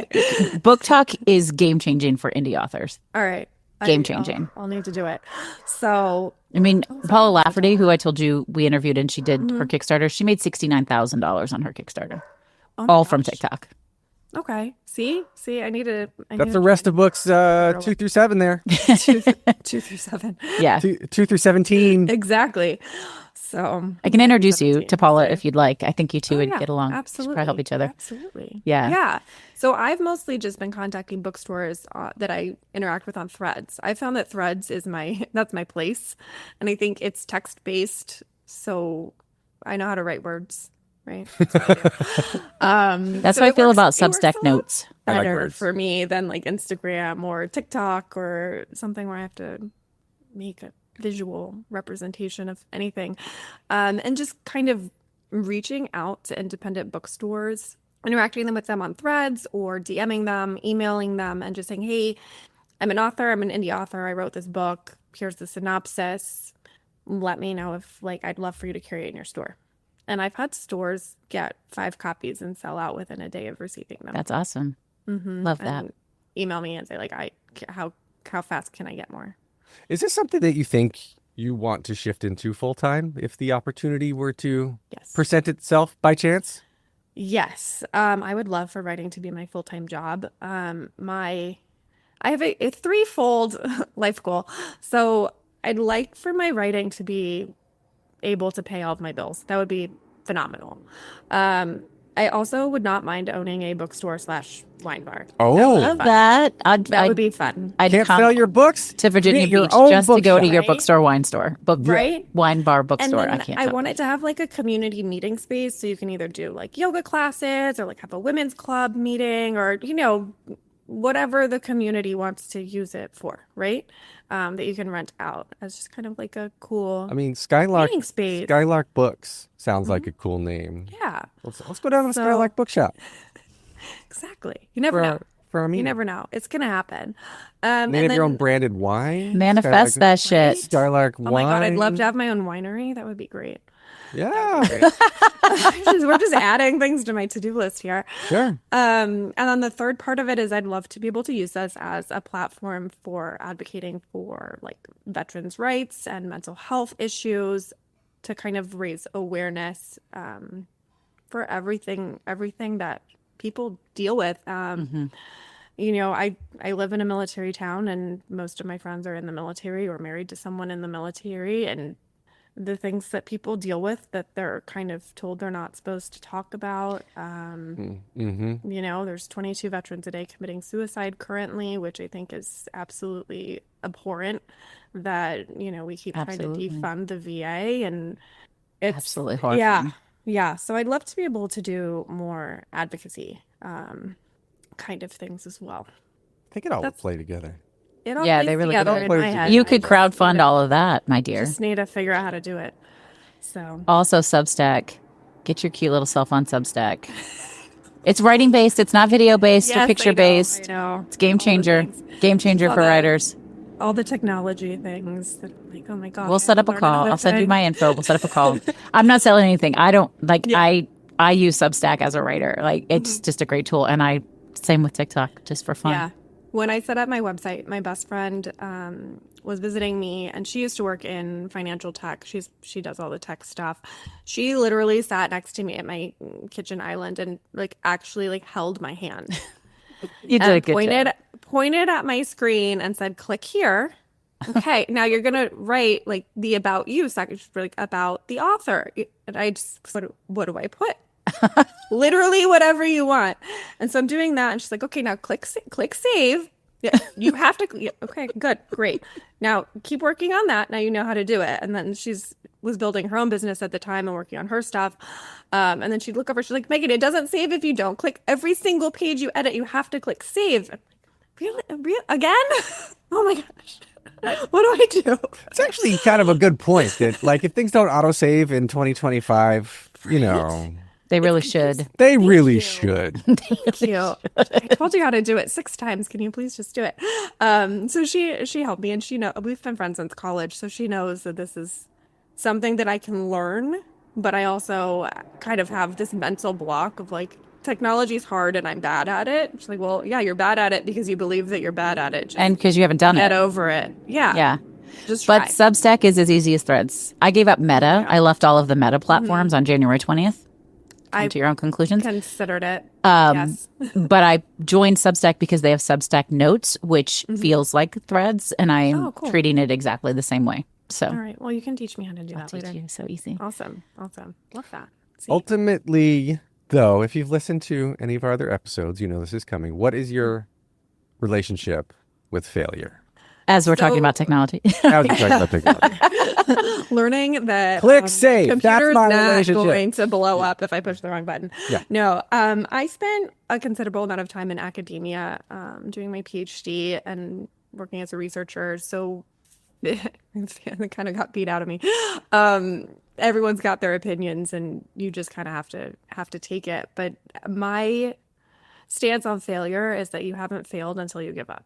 Book Talk is game changing for indie authors. All right. Game changing. I'll need to do it. So, I mean, Paula Lafferty, who I told you we interviewed and she did her Kickstarter, she made $69,000 on her Kickstarter. All from TikTok. Okay. See, I need to. That's the rest of books 2 through 7 there. 2 through 7. Yeah. 2 through 17. Exactly. So I can introduce you to Paula if you'd like. I think you two would yeah, get along. Absolutely. Probably help each other. Absolutely. Yeah. Yeah. So I've mostly just been contacting bookstores that I interact with on Threads. I found that Threads is that's my place. And I think it's text-based. So I know how to write words. Right. That's how I feel about Substack notes. Better for me than like Instagram or TikTok or something where I have to make a visual representation of anything. And just kind of reaching out to independent bookstores, interacting with them on Threads or DMing them, emailing them, and just saying, hey, I'm an author. I'm an indie author. I wrote this book. Here's the synopsis. Let me know if I'd love for you to carry it in your store. And I've had stores get 5 copies and sell out within a day of receiving them. That's awesome. Love that. And email me and say how fast can I get more? Is this something that you think you want to shift into full time if the opportunity were to present itself by chance? Yes. I would love for writing to be my full-time job. I have a threefold life goal. So I'd like for my writing to be able to pay all of my bills. That would be phenomenal. I also would not mind owning a bookstore / wine bar. Oh, love that. That would be fun. I'd can't sell your books to Virginia Beach just to go to your bookstore wine store, wine bar bookstore. And then I want it to have a community meeting space, so you can either do yoga classes or have a women's club meeting or whatever the community wants to use it for, right? That you can rent out as just kind of a cool. I mean, Skylark meeting space. Skylark Books sounds like a cool name. Yeah. Let's go down to the Skylark Bookshop. Exactly. You never know. You never know. It's gonna happen. And have your own branded wine. Manifest that shit. Skylark wine. Oh my god, I'd love to have my own winery. That would be great. Yeah. We're just adding things to my to-do list here. Sure. And then the third part of it is I'd love to be able to use this as a platform for advocating for veterans' rights and mental health issues to kind of raise awareness for everything that people deal with. I live in a military town, and most of my friends are in the military or married to someone in the military, and the things that people deal with that they're kind of told they're not supposed to talk about. There's 22 veterans a day committing suicide currently, which I think is absolutely abhorrent that, we keep trying to defund the VA, and it's absolutely horrifying. Yeah. So I'd love to be able to do more advocacy kind of things as well. I think it all would play together. They really together could. in my head. You could crowdfund all of that, my dear. Just need to figure out how to do it. So also Substack. Get your cute little self on Substack. It's writing based. It's not video based or picture based. I know. It's game changer. Game changer for writers. All the technology things. Like, oh my God. We'll set up a call. I'll send you my info. We'll set up a call. I'm not selling anything. I don't like. Yeah. I use Substack as a writer. Like it's just a great tool, and same with TikTok, just for fun. Yeah. When I set up my website, my best friend was visiting me, and she used to work in financial tech. She does all the tech stuff. She literally sat next to me at my kitchen island and actually held my hand. You did a good job. Pointed at my screen and said, "Click here." Okay, now you're gonna write the about you section, about the author. And I just, what do I put? Literally whatever you want. And so I'm doing that, and she's like, okay, now click save. Yeah, you have to. Yeah, okay, good, great. Now keep working on that. Now you know how to do it. And then was building her own business at the time and working on her stuff. And then she'd look over. She's like, Megan, it doesn't save if you don't click every single page you edit. You have to click save. I'm like, really? Again? Oh my gosh. What do I do? It's actually kind of a good point that if things don't autosave in 2025, they really should. They really should. Thank you. I told you how to do it 6 times. Can you please just do it? So she helped me, and we've been friends since college, so she knows that this is something that I can learn, but I also kind of have this mental block of technology's hard and I'm bad at it. She's like, well, yeah, you're bad at it because you believe that you're bad at it. And because you haven't done it. Get over it. Yeah. Yeah. Just try. But Substack is as easy as Threads. I gave up Meta. Yeah. I left all of the Meta platforms on January 20th. Come to your own conclusions. Considered it. Yes. But I joined Substack because they have Substack Notes, which feels like Threads, and I'm treating it exactly the same way. So, all right. Well, you can teach me how to do that later. Teach you. So easy. Awesome. Love that. See? Ultimately, though, if you've listened to any of our other episodes, you know this is coming. What is your relationship with failure? As we're talking about technology. As we're talking about technology. Learning that click save. Computer's That's my not relationship. Going to blow up if I push the wrong button. Yeah. No. I spent a considerable amount of time in academia, doing my PhD and working as a researcher. So it kind of got beat out of me. Everyone's got their opinions, and you just kind of have to take it. But my stance on failure is that you haven't failed until you give up.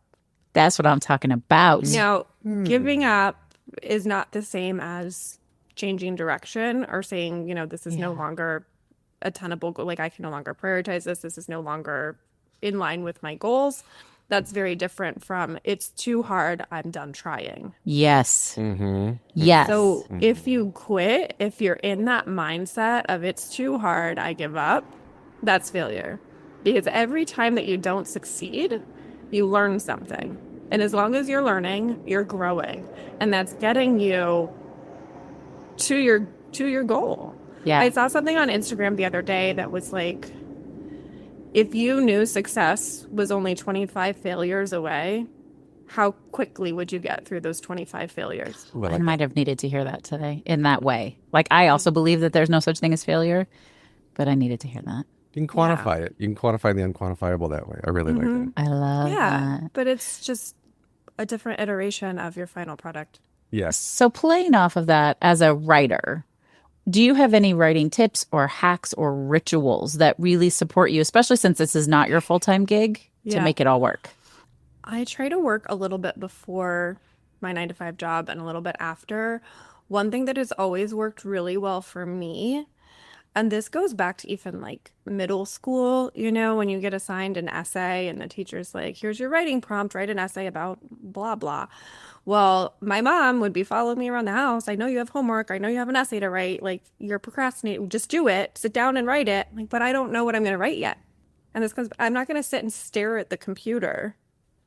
That's what I'm talking about. Now, giving up is not the same as changing direction or saying, this is no longer a tenable goal. I can no longer prioritize this. This is no longer in line with my goals. That's very different from it's too hard. I'm done trying. Yes. Mm-hmm. Yes. So if you quit, if you're in that mindset of it's too hard, I give up, that's failure. Because every time that you don't succeed, you learn something. And as long as you're learning, you're growing. And that's getting you to your goal. Yeah. I saw something on Instagram the other day that was like, if you knew success was only 25 failures away, how quickly would you get through those 25 failures? Well, I might have needed to hear that today in that way. I also believe that there's no such thing as failure, but I needed to hear that. You can quantify it. You can quantify the unquantifiable that way. I really like that. I love that. But it's just a different iteration of your final product. Yes. So playing off of that as a writer, do you have any writing tips or hacks or rituals that really support you, especially since this is not your full-time gig, to make it all work? I try to work a little bit before my 9-to-5 job and a little bit after. One thing that has always worked really well for me And this goes back to even like middle school, you know, when you get assigned an essay and the teacher's like, here's your writing prompt, write an essay about blah, blah. Well, my mom would be following me around the house. I know you have homework. I know you have an essay to write. Like, you're procrastinating. Just do it. Sit down and write it. Like, but I don't know what I'm going to write yet. And this comes, I'm not going to sit and stare at the computer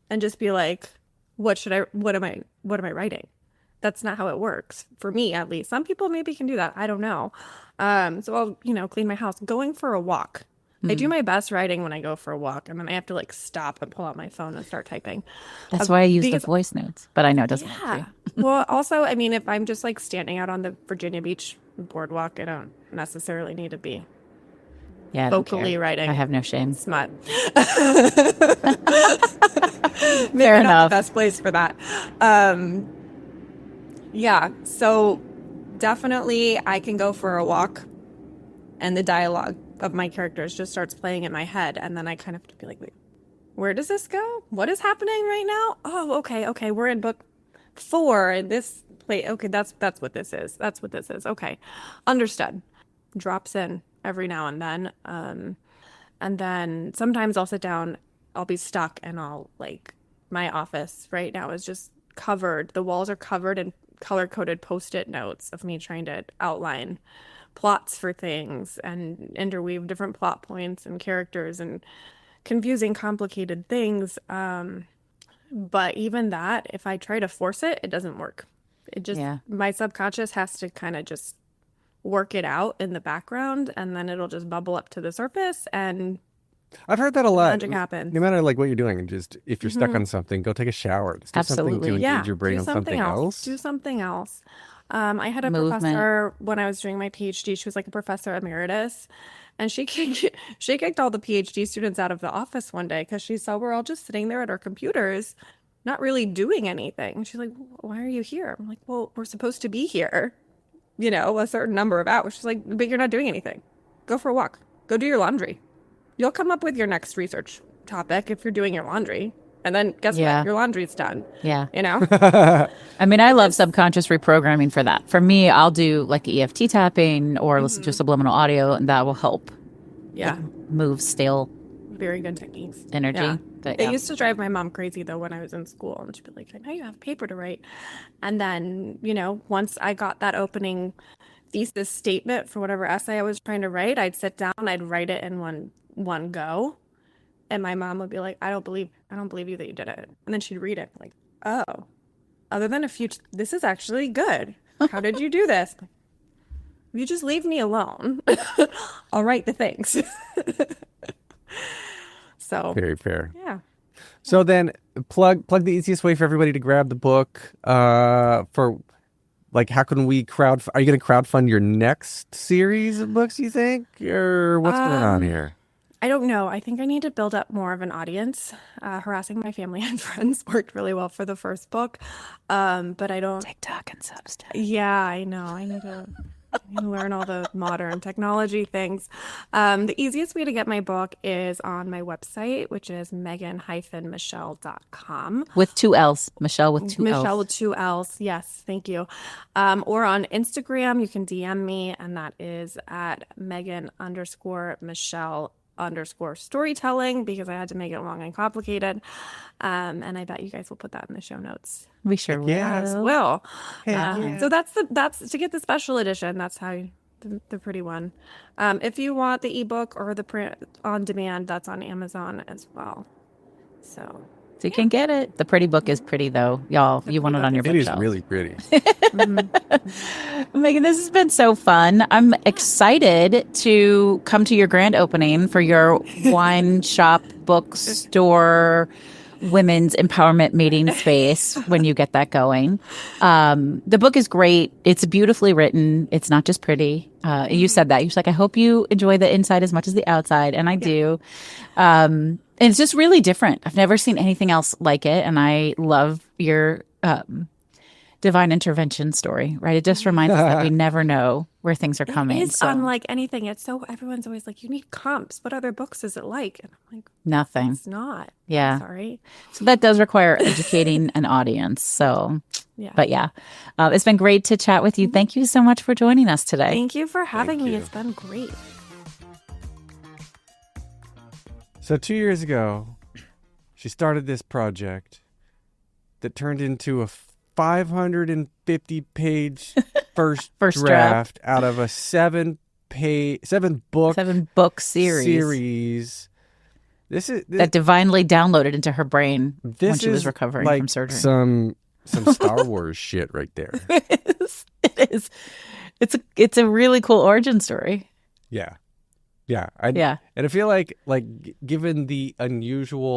and just be like, what am I writing? That's not how it works for me, at least. Some people maybe can do that. I don't know. So I'll, you know, clean my house, going for a walk. I do my best writing when I go for a walk, and then I have to like stop and pull out my phone and start typing. That's why I use the voice notes, but I know it doesn't work for you. Well, also, I mean, if I'm just like standing out on the Virginia Beach boardwalk, I don't necessarily need to be vocally writing. I have no shame. Smut. Fair enough. The best place for that. Yeah, so definitely I can go for a walk and the dialogue of my characters just starts playing in my head, and then I kind of have to be like, wait, where does this go? What is happening right now? Oh, okay, we're in book 4 in this play. Okay, that's what this is. That's what this is. Okay, understood. Drops in every now and then. And then sometimes I'll sit down, I'll be stuck, and I'll like, my office right now is just covered. The walls are covered in color-coded Post-it notes of me trying to outline plots for things and interweave different plot points and characters and confusing, complicated things. But even that, if I try to force it, it doesn't work. It just, my subconscious has to kind of just work it out in the background, and then it'll just bubble up to the surface, and I've heard that a lot. magic happens. No matter like what you're doing, just if you're stuck on something, go take a shower. Just do something to engage your brain on something else. Do something else. I had a Movement. professor when I was doing my PhD. She was like a professor emeritus, and she kicked all the PhD students out of the office one day because she saw we're all just sitting there at our computers, not really doing anything. She's like, "Why are you here?" I'm like, "Well, we're supposed to be here, you know, a certain number of hours." She's like, "But you're not doing anything. Go for a walk. Go do your laundry. You'll come up with your next research topic if you're doing your laundry. And then guess what? Your laundry's done." Yeah. You know? I mean, I love subconscious reprogramming for that. For me, I'll do like EFT tapping or listen to subliminal audio, and that will help. Yeah. Move stale Very good techniques. energy. Yeah. But, It used to drive my mom crazy, though, when I was in school. And she'd be like, "I know you have a paper to write." And then, you know, once I got that opening thesis statement for whatever essay I was trying to write, I'd sit down, I'd write it in one go. And my mom would be like, I don't believe you that you did it. And then she'd read it like, "Oh, other than a few, this is actually good. How did you do this?" Like, "You just leave me alone. I'll write the things." So Very fair. yeah. So then plug the easiest way for everybody to grab the book for like, how can we are you going to crowdfund your next series of books, you think? Or what's going on here? I don't know. I think I need to build up more of an audience. Harassing my family and friends worked really well for the first book. But I don't. TikTok and Substack. Yeah, I know. I need to learn all the modern technology things. The easiest way to get my book is on my website, which is megan-michelle.com. With 2 L's. Michelle with 2 L's. Michelle with 2 L's. Yes, thank you. Or on Instagram, you can DM me, and that is at Megan_Michelle_storytelling, because I had to make it long and complicated. And I bet you guys will put that in the show notes. We sure will. Yes, will. So that's to get the special edition. That's how the pretty one. If you want the ebook or the print on demand, that's on Amazon as well. So you can get it. The pretty book is pretty, though. Y'all, you want it on your It is bookshelf. really pretty. Megan, this has been so fun. I'm excited to come to your grand opening for your wine shop, bookstore, women's empowerment meeting space when you get that going. The book is great. It's beautifully written. It's not just pretty. You said that. You're like, I hope you enjoy the inside as much as the outside. And I do. And it's just really different. I've never seen anything else like it. And I love your divine intervention story, right? It just reminds us that we never know where things are coming. It's unlike anything. It's so, everyone's always like, you need comps. What other books is it like? And I'm like, nothing. It's not. Yeah. Sorry. So that does require educating an audience. So Yeah. But yeah, it's been great to chat with you. Thank you so much for joining us today. Thank you for having Thank me. you. It's been great. So 2 years ago, she started this project that turned into a 550-page first draft out of a 7-book series. This that divinely downloaded into her brain when she was recovering like from surgery. Some Star Wars shit right there. It is. It's a really cool origin story. Yeah. Yeah. And I feel like given the uncommon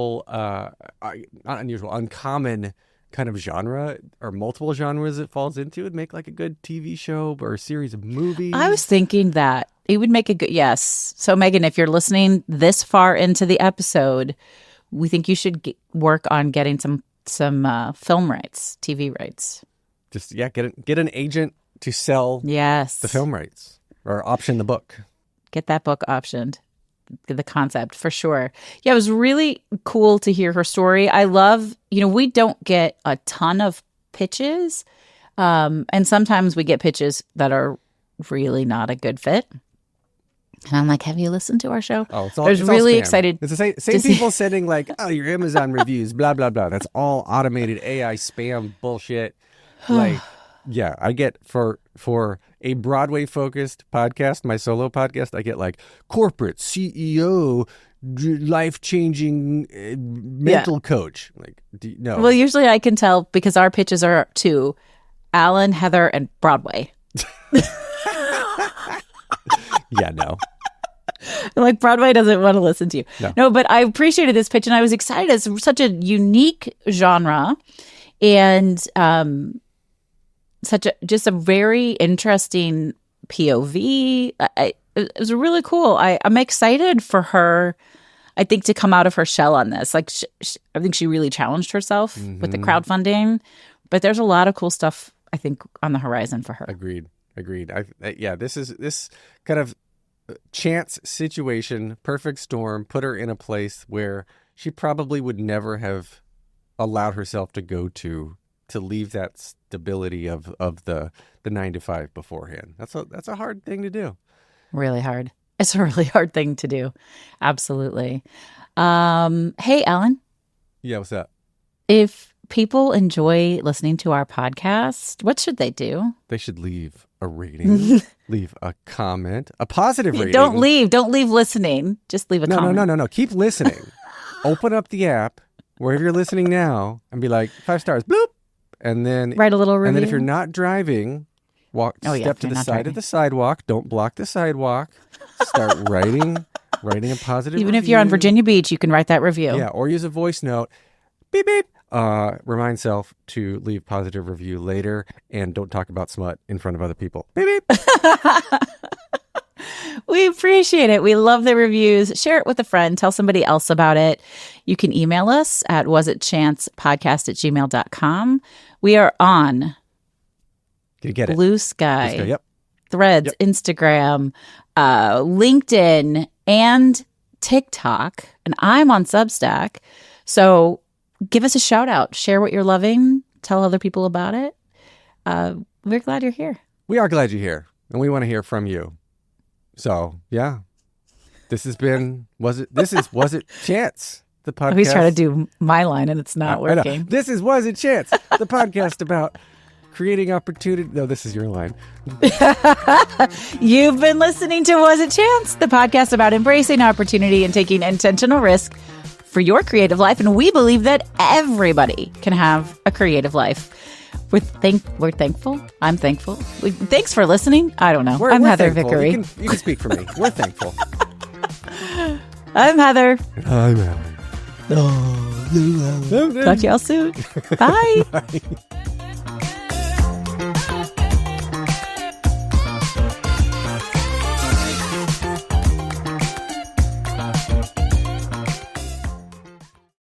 kind of genre or multiple genres it falls into, it'd make like a good TV show or a series of movies. I was thinking that it would make a good, yes. So Megan, if you're listening this far into the episode, we think you should work on getting some film rights, TV rights. Just get an agent to sell the film rights or option the book. Get that book optioned. The concept for sure. Yeah, it was really cool to hear her story. I love, we don't get a ton of pitches. And sometimes we get pitches that are really not a good fit. And I'm like, have you listened to our show? Oh, I was really spam. excited. It's the same people sending like, oh, your Amazon reviews, blah, blah, blah. That's all automated AI spam bullshit. Like, yeah, I get for a Broadway-focused podcast, my solo podcast, I get like corporate CEO, life-changing mental coach. Like, no. Well, usually I can tell because our pitches are to Alan, Heather, and Broadway. Yeah, no. Like Broadway doesn't want to listen to you. No, but I appreciated this pitch and I was excited. It's such a unique genre and just a very interesting POV. It was really cool. I'm excited for her, I think, to come out of her shell on this. Like, I think she really challenged herself with the crowdfunding, but there's a lot of cool stuff, I think, on the horizon for her. Agreed. This kind of chance situation, perfect storm, put her in a place where she probably would never have allowed herself to go to leave that stability of the 9 to 5 beforehand. That's a hard thing to do. Really hard. It's a really hard thing to do. Absolutely. Hey, Alan. Yeah, what's up? If people enjoy listening to our podcast, what should they do? They should leave a rating, leave a comment, a positive rating. Don't leave listening. Just leave a comment. No. Keep listening. Open up the app wherever you're listening now and be like 5 stars, bloop. And then write a little review. And then if you're not driving, step to the side of the sidewalk. Don't block the sidewalk. Start writing a positive Even review. if you're on Virginia Beach, you can write that review. Yeah, or use a voice note. Beep, beep. Remind self to leave positive review later and don't talk about smut in front of other people. Beep, beep. We appreciate it. We love the reviews. Share it with a friend. Tell somebody else about it. You can email us at wasitchancepodcast@gmail.com. We are on Blue Sky, Yep. Threads, Yep. Instagram, LinkedIn, and TikTok. And I'm on Substack. So give us a shout out. Share what you're loving. Tell other people about it. We're glad you're here. We are glad you're here. And we want to hear from you. So, yeah. This has been, Was It Chance? The podcast. He's trying to do my line and it's not working. This is Was It Chance? The podcast about creating opportunity. No, this is your line. You've been listening to Was It Chance? The podcast about embracing opportunity and taking intentional risk for your creative life. And we believe that everybody can have a creative life. We're thankful. I'm thankful. Thanks for listening. I don't know. I'm Heather thankful. Vickery. You can speak for me. We're thankful. I'm Heather. I'm Alan. Talk to y'all soon. Bye. Bye.